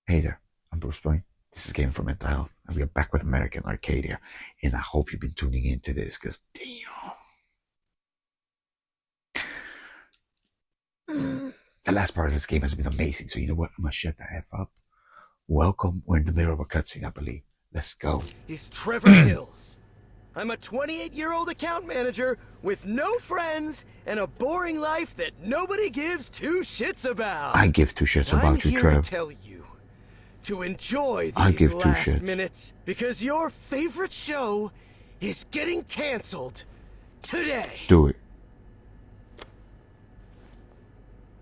Hey there, I'm Bruce Wayne. This is Game for Mental Health, and we are back with American Arcadia. And I hope you've been tuning into this, because damn. The last part of this game has been amazing, so you know what? I'm gonna shut the F up. Welcome. We're in the middle of a cutscene, I believe. Let's go. Is Trevor Hills. I'm a 28-year-old account manager with no friends and a boring life that nobody gives two shits about. I give two shits about you, Trev. I'm here to tell you to enjoy these last minutes because your favorite show is getting canceled today. Do it.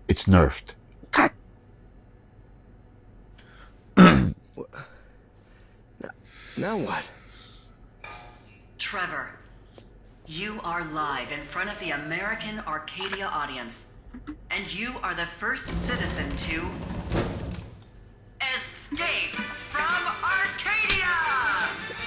It's nerfed. Cut. Now what? Trevor, you are live in front of the American Arcadia audience, and you are the first citizen to escape from Arcadia!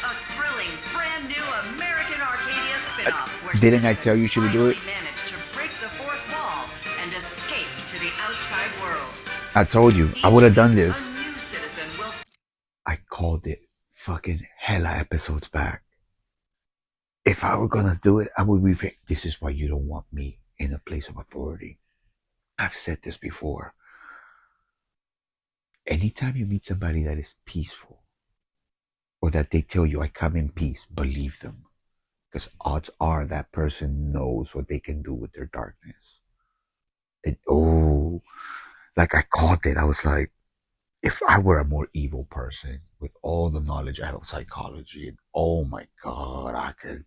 A thrilling, brand new American Arcadia spin-off where Didn't I tell you she would do it? Manage to break the fourth wall and escape to the outside world. I told you, I would have done this. A new citizen will... I called it fucking hella episodes back. If I were gonna do it, I would be. This is why you don't want me in a place of authority. I've said this before. Anytime you meet somebody that is peaceful, or that they tell you, I come in peace, believe them. Because odds are that person knows what they can do with their darkness. And like I called it. I was like, if I were a more evil person with all the knowledge I have of psychology, and oh my God, I could.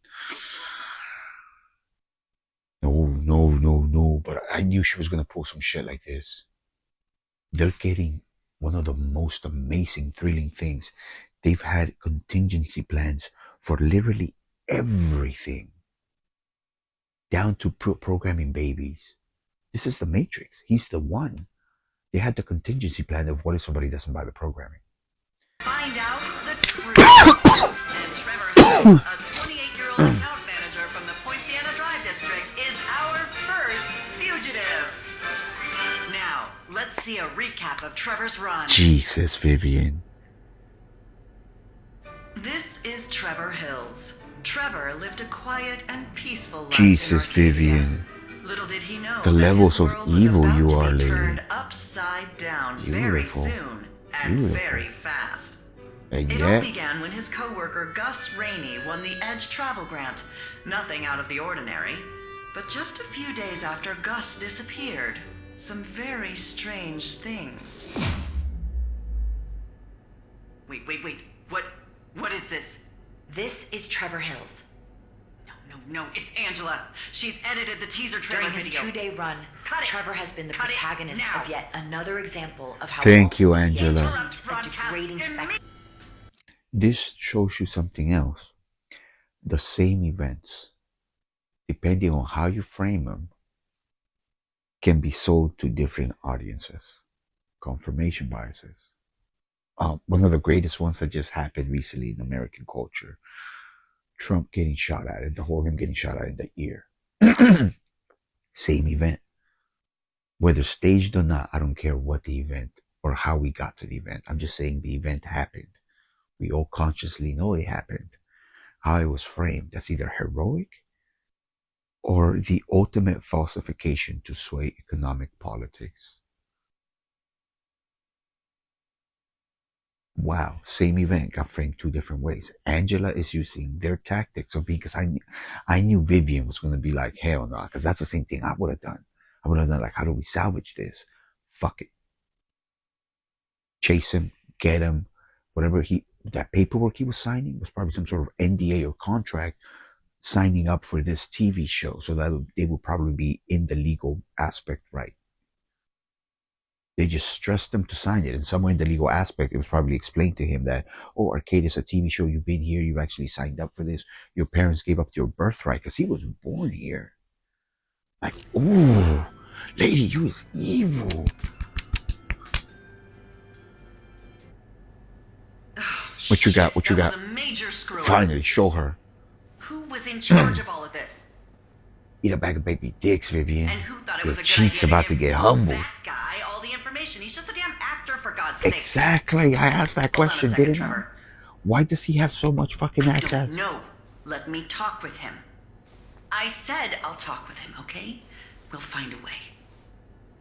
No. But I knew she was going to pull some shit like this. They're getting one of the most amazing, thrilling things. They've had contingency plans for literally everything, down to programming babies. This is the Matrix. He's the one. They had the contingency plan of what if somebody doesn't buy the programming. Find out the truth. And Trevor Hills, a 28-year-old account manager from the Poinciana Drive district, is our first fugitive. Now, let's see a recap of Trevor's run. Jesus, Vivian. This is Trevor Hills. Trevor lived a quiet and peaceful life. Jesus, Vivian. Little did he know the levels of evil you are, lady. Turned upside down very soon and very fast. And it all began when his co-worker Gus Rainey won the Edge travel grant. Nothing out of the ordinary. But just a few days after Gus disappeared, some very strange things. Wait. What is this? This is Trevor Hills. No, it's Angela. She's edited the teaser trailer During his video. 2-day run, Trevor has been the protagonist of yet another example of how Thank you, Angela. A degrading spectacle. This shows you something else. The same events, depending on how you frame them, can be sold to different audiences. Confirmation biases. One of the greatest ones that just happened recently in American culture. Trump getting shot at it, the whole him getting shot at in the ear. Same event. Whether staged or not, I don't care what the event or how we got to the event. I'm just saying the event happened. We all consciously know it happened. How it was framed, that's either heroic or the ultimate falsification to sway economic politics. Wow, same event got framed two different ways. Angela is using their tactics of being, because I knew Vivian was going to be like, hell no, because that's the same thing I would have done. I would have done like, how do we salvage this? Fuck it. Chase him, get him, whatever that paperwork he was signing was probably some sort of NDA or contract signing up for this TV show, so that they would probably be in the legal aspect right. They just stressed him to sign it, and somewhere in the legal aspect, it was probably explained to him that, oh, Arcadia is a TV show, you've been here, you've actually signed up for this, your parents gave up your birthright, because he was born here. Like, ooh, lady, you is evil. What you got? Was a major screw-up. Finally, show her. Who was in charge of all of this? Eat a bag of baby dicks, Vivian. And who thought it Your was a good cheeks idea about to get humbled. That guy all the information. He's just a damn actor, for for God's sake. Exactly. I asked that Hold on a question, second, didn't I? Trevor. Why does he have so much fucking I access? don't know. Let me talk with him. I said I'll talk with him, okay? We'll find a way.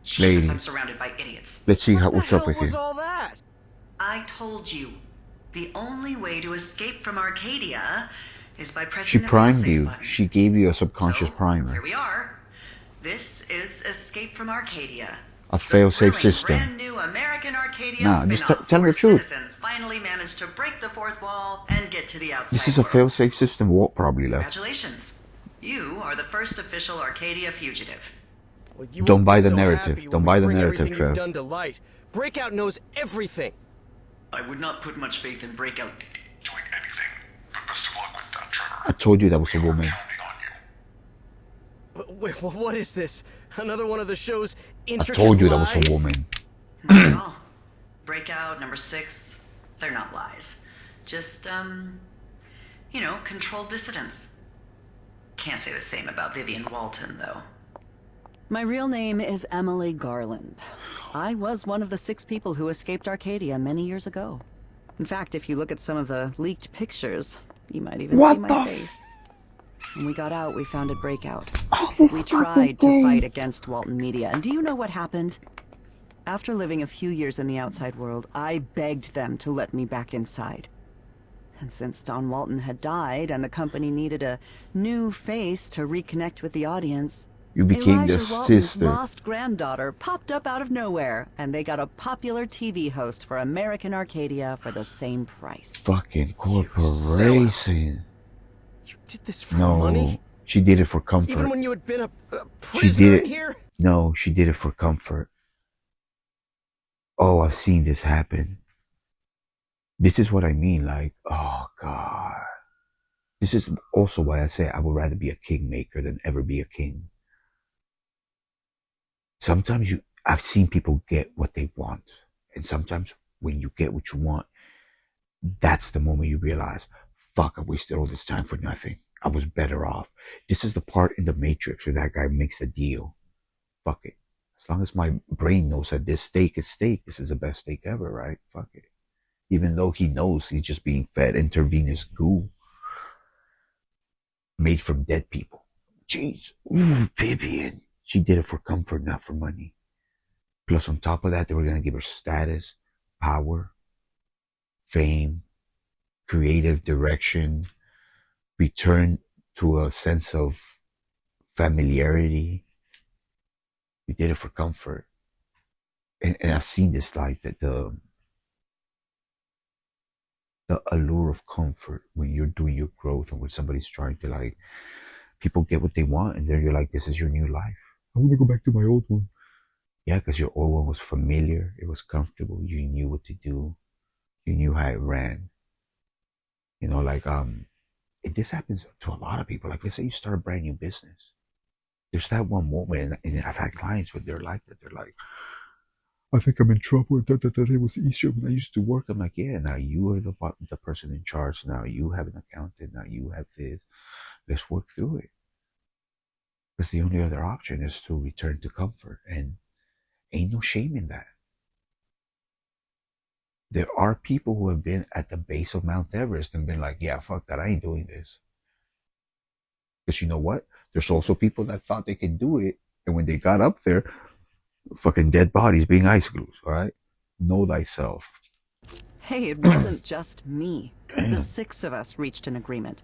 Jesus, Lady. I'm surrounded by idiots. Let's see What the what's up hell with was you. all that? I told you. The only way to escape from Arcadia is by She pressing the primed failsafe you. button. She gave you a subconscious So, primer. here we are. This is Escape from Arcadia. A The fail-safe thrilling system. Brand new American Arcadia Nah, just spin-off tell me where the truth. citizens finally manage to break the fourth wall and get to the outside This is a world. fail-safe system. Walt probably left. Congratulations. You are the first official Arcadia fugitive. Well, you Don't won't buy be the so narrative. happy when Don't we buy the bring narrative, everything Trev. you've done to light. Breakout knows everything. I would not put much faith in Breakout. Doing anything, but best of luck with that, Trevor. I told you that was a We are woman. counting on you. Wait, what is this? Another one of the show's I intricate told you that was a lies? woman. Not at all. Breakout, number 6, they're not lies. Just, controlled dissidents. Can't say the same about Vivian Walton, though. My real name is Emily Garland. I was one of the 6 people who escaped Arcadia many years ago. In fact, if you look at some of the leaked pictures, you might even What see the my f- face. When we got out, we founded Breakout. Oh, this We fucking tried to thing. fight against Walton Media, and do you know what happened? After living a few years in the outside world, I begged them to let me back inside. And since Don Walton had died and the company needed a new face to reconnect with the audience, You became the Elijah Walton's sister. lost granddaughter popped up out of nowhere, and they got a popular TV host for American Arcadia for the same price. Fucking corporation. You did this for No, money? she did it for comfort. Even when you had been a She prisoner did in it. here? No, she did it for comfort. Oh, I've seen this happen. This is what I mean. Like, oh God. This is also why I say I would rather be a kingmaker than ever be a king. Sometimes I've seen people get what they want. And sometimes when you get what you want, that's the moment you realize, fuck, I wasted all this time for nothing. I was better off. This is the part in the Matrix where that guy makes a deal. Fuck it. As long as my brain knows that this steak is steak, this is the best steak ever, right? Fuck it. Even though he knows he's just being fed intravenous goo made from dead people. Jeez. Ooh, Vivian. She did it for comfort, not for money. Plus, on top of that, they were going to give her status, power, fame, creative direction, return to a sense of familiarity. We did it for comfort. And I've seen this, like, that the allure of comfort when you're doing your growth and when somebody's trying to, like, people get what they want and then you're like, this is your new life. I want to go back to my old one. Yeah, because your old one was familiar. It was comfortable. You knew what to do. You knew how it ran. You know, like, this happens to a lot of people. Like, let's say you start a brand new business. There's that one moment, and I've had clients where they're like that. They're like, I think I'm in trouble. It was easier when I used to work. I'm like, yeah, now you are the person in charge. Now you have an accountant. Now you have this. Let's work through it. Because the only other option is to return to comfort. And ain't no shame in that. There are people who have been at the base of Mount Everest and been like, yeah, fuck that. I ain't doing this. Because you know what? There's also people that thought they could do it. And when they got up there, fucking dead bodies being ice glues, all right? Know thyself. Hey, it wasn't just me. Damn. The 6 of us reached an agreement,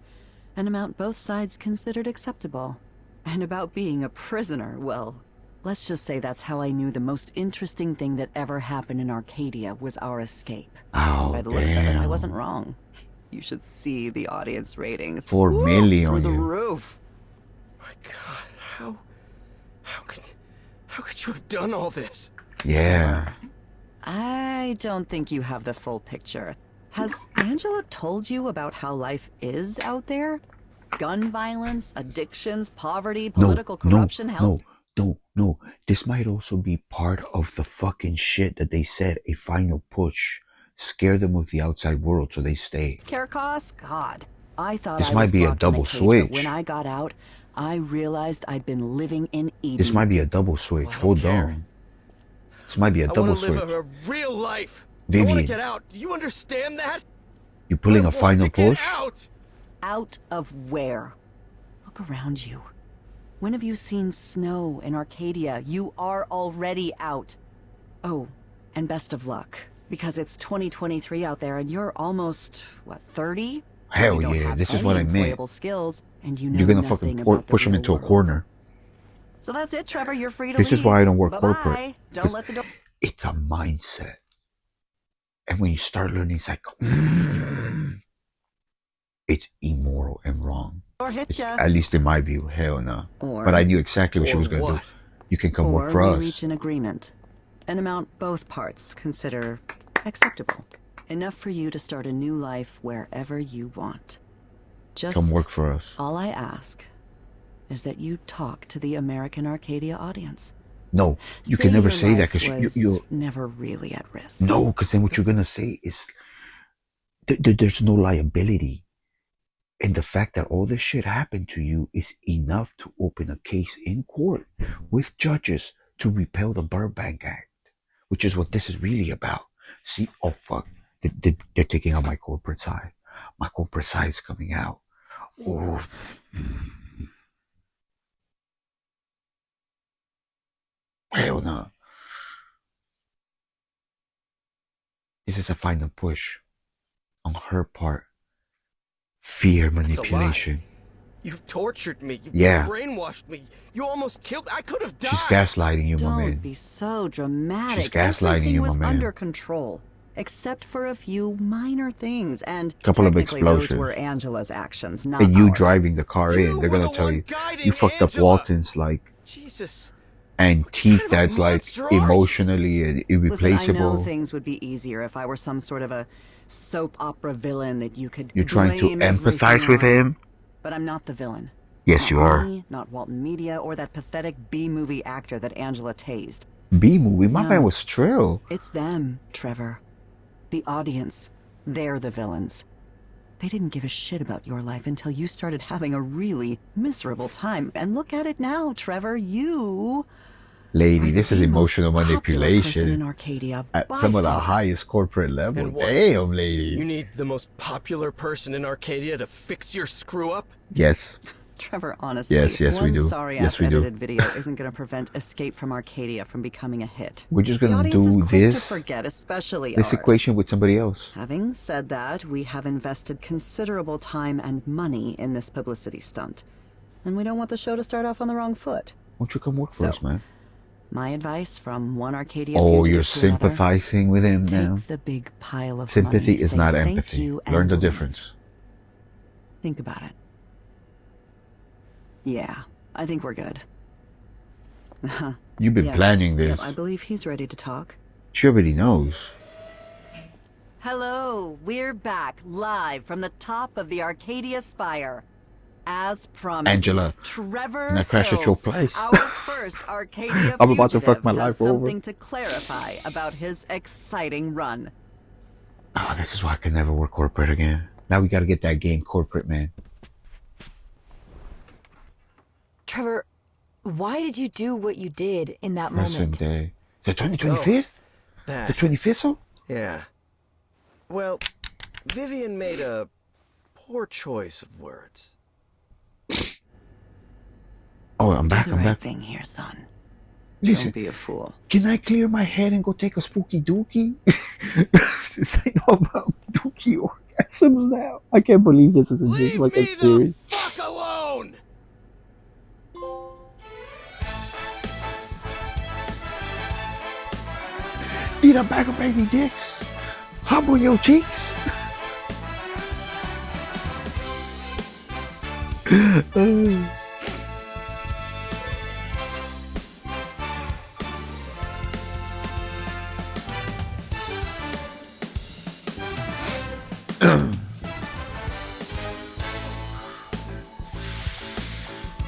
an amount both sides considered acceptable. And about being a prisoner, well, let's just say that's how I knew the most interesting thing that ever happened in Arcadia was our escape. Oh, By the looks of it, I damn. wasn't wrong. You should see the audience ratings. 4 Woo, million through on the you. roof. My God, how could you have done all this? Yeah. I don't think you have the full picture. Has Angela told you about how life is out there? Gun violence, addictions, poverty, political corruption, health... No. This might also be part of the fucking shit that they said, a final push. Scare them with the outside world so they stay. care costs? God. I thought This I might was be a locked in double cage, switch. But when I got out, I realized I'd been living in Eden. This might be a double switch. Well, I don't Hold care. on. This might be a I double want to switch. live a real life. I want to Vivian, get out. Do you understand that? you pulling I a want final to get push? out. Out of where? Look around you. When have you seen snow in Arcadia? You are already out. Oh, and best of luck. Because it's 2023 out there and you're almost, what, 30? Hell You don't yeah, have this is any what I meant. employable skills, and you know You're gonna nothing fucking about the push him real into a world. corner. So that's it, Trevor. You're free to This leave. is why I don't work Bye-bye. corporate. Don't let the door... It's a mindset. And when you start learning it's immoral and wrong. Or hit ya. At least in my view, hell no. Or, But I knew exactly what she Or was gonna do. what? You can come work or for we us. reach an agreement. An amount both parts consider acceptable. Enough for you to start a new life wherever you want. Just Come work for us. all I ask is that you talk to the American Arcadia audience. No, you can never your say that life because was you never really at risk. no, because then what you're gonna say is there's no liability, and the fact that all this shit happened to you is enough to open a case in court with judges to repeal the Burbank Act, which is what this is really about. See, oh fuck, they're taking out my corporate side. My corporate side is coming out. Oh. Hell no. This is a final push on her part. Fear That's a lie. manipulation. You've tortured me. You've Yeah. brainwashed me. You almost killed me. I could have died. She's gaslighting you, my Don't man. be so dramatic. She's gaslighting Everything you, my was man. under control, except for a few minor things, and Couple of technically those explosions. were Angela's actions, not And you ours. driving the car You in, they're were gonna the tell one you guiding you fucked up Angela. Walton's like Jesus. antique What kind of a that's like monster are you? emotionally Listen, I know irreplaceable. things would be easier if I were some sort of a soap opera villain that you could You're trying to blame empathize everything with on. him? But I'm not the villain. Yes, Not you are. me, not Walton Media, or that pathetic B-movie actor that Angela tased. B movie, my No. man was Trill. It's them, Trevor. The audience. They're the villains. They didn't give a shit about your life until you started having a really miserable time. And look at it now, Trevor. You Lady, are this is the emotional most popular person manipulation in Arcadia at by some of the far. highest corporate level. And what? Damn, lady. You need the most popular person in Arcadia to fix your screw up? Yes. Trevor, honestly, Yes, we one do. sorry-ass Yes, we do. edited video isn't going to prevent Escape from Arcadia from becoming a hit. We're just The gonna audience is do quick to this forget, especially this ours. equation with somebody else. Having said that, we have invested considerable time and money in this publicity stunt, and we don't want the show to start off on the wrong foot. Won't you come work for So, us, man? My advice from one Arcadia Oh, fugitive you're to another, sympathizing with him now. take the big pile of Sympathy money, is say not thank empathy. you, and Learn the leave. difference. Think about it. Yeah, I think we're good. You've been Yeah. planning this. Yep, I believe he's ready to talk. She already knows. Hello, we're back live from the top of the Arcadia Spire. As promised, Angela, Trevor and I crashed at your Hills, place. our first Arcadia I'm about to fuck fugitive, my has life over. something to clarify about his exciting run. Oh, this is why I can never work corporate again. Now we gotta get that game corporate, man. Trevor, why did you do what you did in that Present moment? day. Is it 2025th? That. The 25th? So? Yeah. Well, Vivian made a poor choice of words. Oh, I'm back. Do the I'm right back. thing here, son. Listen, Don't be a fool. can I clear my head and go take a spooky dookie? Since I know about dookie orgasms now. I can't believe this is a Leave like me a the series. fuck alone! Eat a bag of baby dicks. Hop on your cheeks.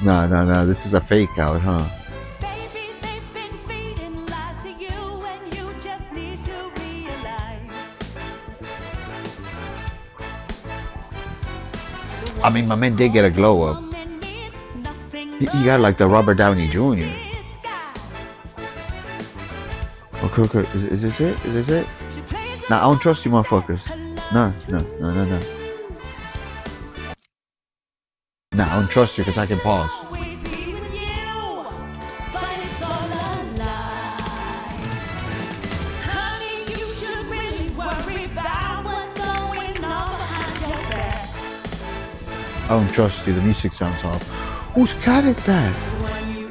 No. This is a fake out, huh? Baby, they've been feeding lies to you, and you just need to realize. I mean, my man did get a glow up. He got like the Robert Downey Jr. Okay, okay. Is this it? Is this it? Nah, I don't trust you, motherfuckers. No. Nah, I don't trust you because I can pause. Always be with you, but it's all a lie. Honey, you should really worry about what's going on behind your back. I don't trust you. The music sounds off. Whose cat is that?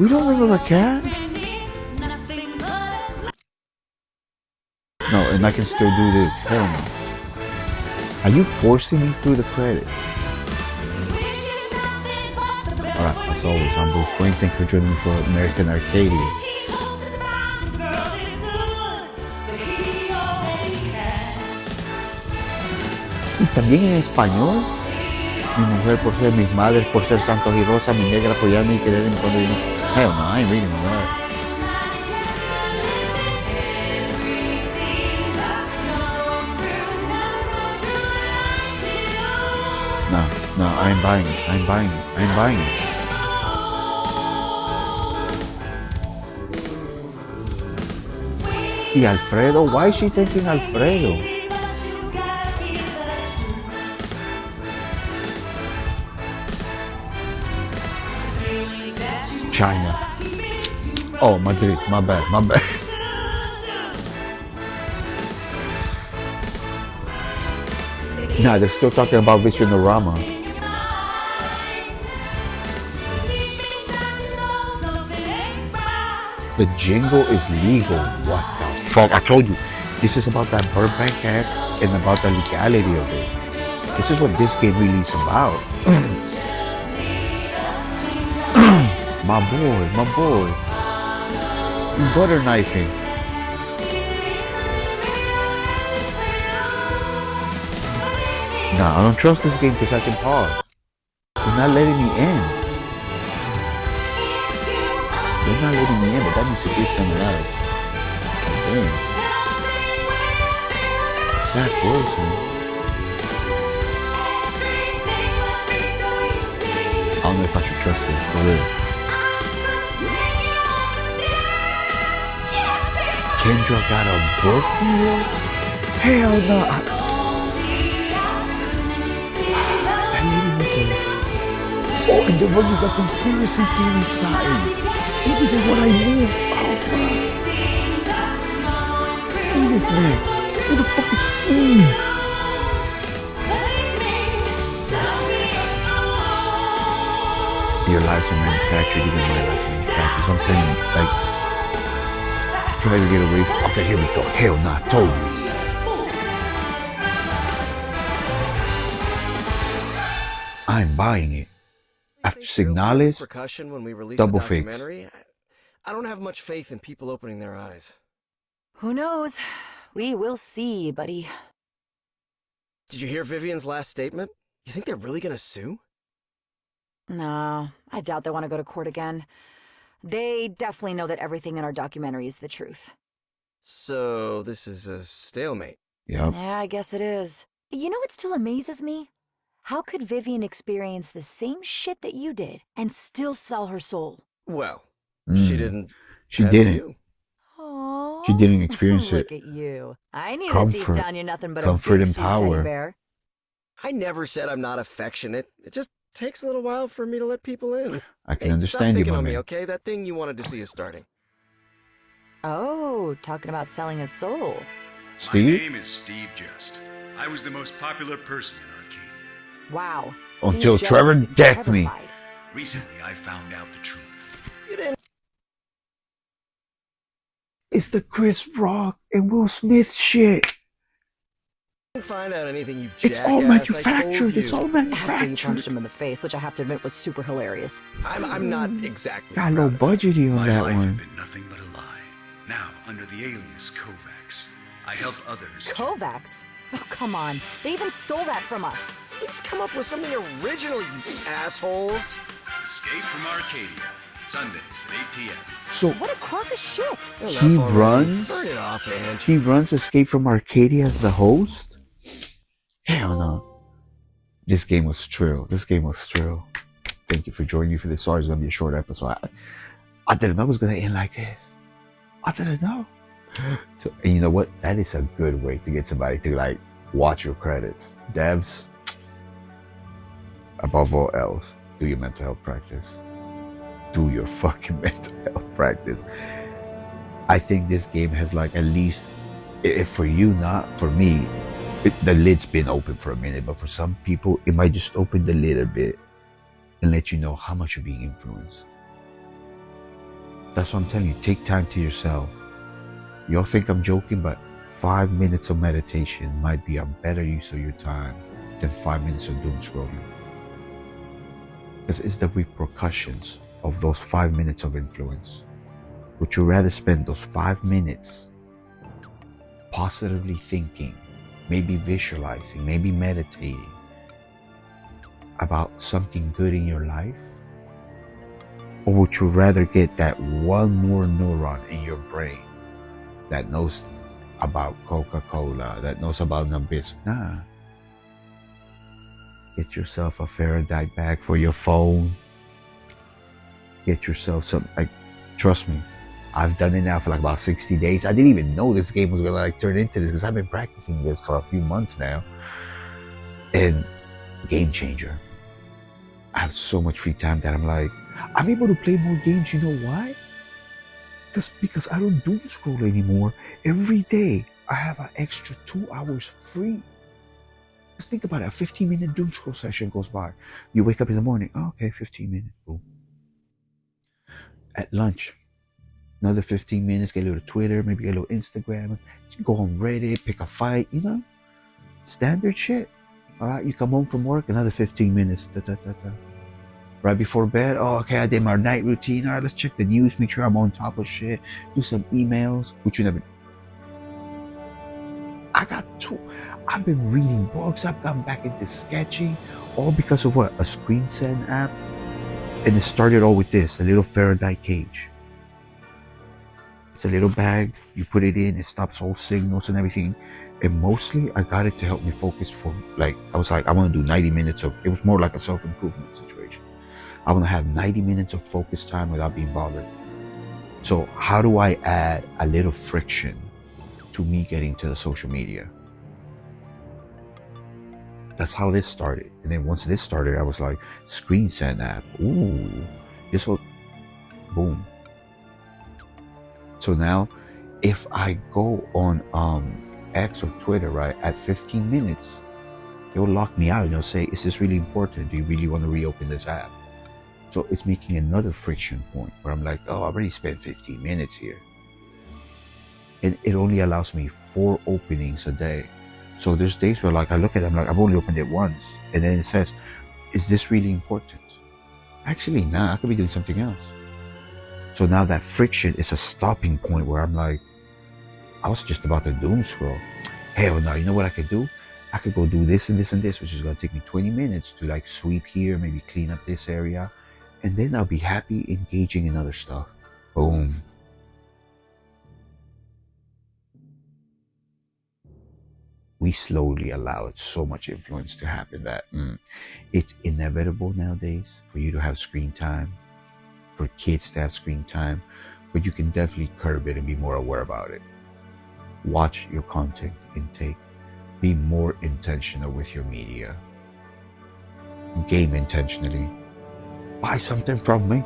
We don't remember a cat? Nothing but No, and I can still do this. Hell no. Are you forcing me through the credits? Alright, as always, I'm Bruce Wayne. Thank you for joining me for American Arcadia. Y también en español. Mi mujer por ser mis madres, por ser santos y rosas, mi negra apoyarme y quererme cuando yo... Hell no, I ain't reading that. No, I ain't buying it. I ain't buying it. I ain't buying it. Y Alfredo, why is she thinking Alfredo? China. Oh, Madrid. My bad. Nah, they're still talking about Visionorama. The jingle is legal. What the fuck? I told you. This is about that Burbank act and about the legality of it. This is what this game really is about. My boy. Butter knifing. Nah, I don't trust this game because I can pause. They're not letting me in. They're not letting me in, but that music is coming out. Damn. Zach Wilson. I don't know if I should trust this, for real. Kendra got a book deal? Hell no. That lady was a... Oh, and the one you got conspiracy theory side. See, this is what I mean. Oh, fuck. Steve is next. Who the fuck is Steve? Your lives are manufactured, even my life are manufactured. So I'm telling you, like, try to get away from... Okay, here we go. Hell nah, I told you. I'm buying it. After Signales, Percussion when we release double a fakes. documentary. I don't have much faith in people opening their eyes. Who knows? We will see, buddy. Did you hear Vivian's last statement? You think they're really gonna sue? No, I doubt they want to go to court again. They definitely know that everything in our documentary is the truth. So this is a stalemate. Yep. Yeah, I guess it is. You know what still amazes me? How could Vivian experience the same shit that you did and still sell her soul? Well, she didn't. She have didn't. you. Aww. She didn't experience Look it. at you. I knew that Comfort. deep down you're nothing but a Comfort big and sweet power. teddy bear. I never said I'm not affectionate. It just takes a little while for me to let people in. I can Hey, understand stop you, picking my on me, man. okay? That thing you wanted to see is starting. Oh, talking about selling his soul. My Steve? name is Steve Just. I was the most popular person in Arcadia. Wow. Until Steve Trevor Just is decked me. Trevorified. Recently, I found out the truth. You didn't It's the Chris Rock and Will Smith shit. find out anything, you It's jackass. all I told manufactured. It's you. all After you manufactured. punched him in the face, which I have to admit was super hilarious. I'm not exactly. Got low proud of that. budgety on My that life one. had been nothing but a lie. Now, under the alias Kovacs, I help others. Kovacs? Oh, come on. They even stole that from us. Please come up with something original, you assholes. Escape from Arcadia. Sundays at 8 p.m. So What a crock of shit. Enough He already. runs? Turn it off, Ange. he runs Escape from Arcadia as the host? Hell no. This game was true. Thank you for joining me for this. Sorry, it's going to be a short episode. I didn't know it was going to end like this. I didn't know. And you know what? That is a good way to get somebody to like watch your credits. Devs, above all else, do your mental health practice. Do your fucking mental health practice. I think this game has like at least, if for you, not for me, the lid's been open for a minute, but for some people, it might just open the lid a bit and let you know how much you're being influenced. That's what I'm telling you. Take time to yourself. Y'all think I'm joking, but 5 minutes of meditation might be a better use of your time than 5 minutes of doom scrolling. Because it's the repercussions of those 5 minutes of influence. Would you rather spend those 5 minutes positively thinking, maybe visualizing, maybe meditating about something good in your life? Or would you rather get that one more neuron in your brain that knows about Coca-Cola, that knows about Nabis? Nah. Get yourself a Faraday bag for your phone. Get yourself some, like, trust me, I've done it now for like about 60 days. I didn't even know this game was gonna like turn into this because I've been practicing this for a few months now. And game changer. I have so much free time that I'm like, I'm able to play more games. You know why? Because I don't doom scroll anymore. Every day I have an extra 2 hours free. Just think about it. A 15-minute doom scroll session goes by. You wake up in the morning. Oh, okay, 15 minutes. Boom. At lunch, another 15 minutes. Get a little Twitter, maybe get a little Instagram. Go on Reddit, pick a fight. You know, standard shit. All right, you come home from work, another 15 minutes. Da, da, da, da. Right before bed, oh, okay, I did my night routine. All right, let's check the news, make sure I'm on top of shit. Do some emails, which you never. I've been reading books. I've gotten back into sketching, all because of what? A screen send app. And it started all with this, a little Faraday cage. It's a little bag, you put it in, it stops all signals and everything. And mostly I got it to help me focus for, like, I was like, I want to do 90 minutes of, it was more like a self-improvement situation. I want to have 90 minutes of focus time without being bothered. So how do I add a little friction to me getting to the social media? That's how this started. And then once this started, I was like, screen send app. Ooh, this will, boom. So now, if I go on X or Twitter, right, at 15 minutes, it will lock me out and it'll say, is this really important? Do you really want to reopen this app? So it's making another friction point where I'm like, oh, I already spent 15 minutes here. And it only allows me 4 openings a day. So there's days where like I look at it, I'm like, I've only opened it once. And then it says, is this really important? Actually, nah, I could be doing something else. So now that friction is a stopping point where I'm like, I was just about to doom scroll. Hell no, you know what I could do? I could go do this and this and this, which is gonna take me 20 minutes to like sweep here, maybe clean up this area. And then I'll be happy engaging in other stuff. Boom. We slowly allowed so much influence to happen that it's inevitable nowadays for you to have screen time, for kids to have screen time, but you can definitely curb it and be more aware about it. Watch your content intake. Be more intentional with your media. Game intentionally. Buy something from me.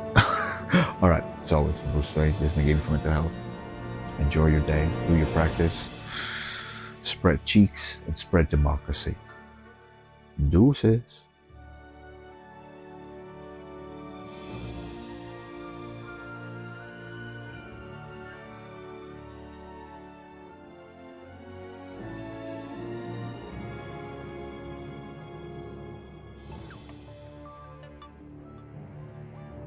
All right, as always, Bruce Wayne. This is my Gaming for Mental Health. Enjoy your day. Do your practice. Spread cheeks and spread democracy. Deuces.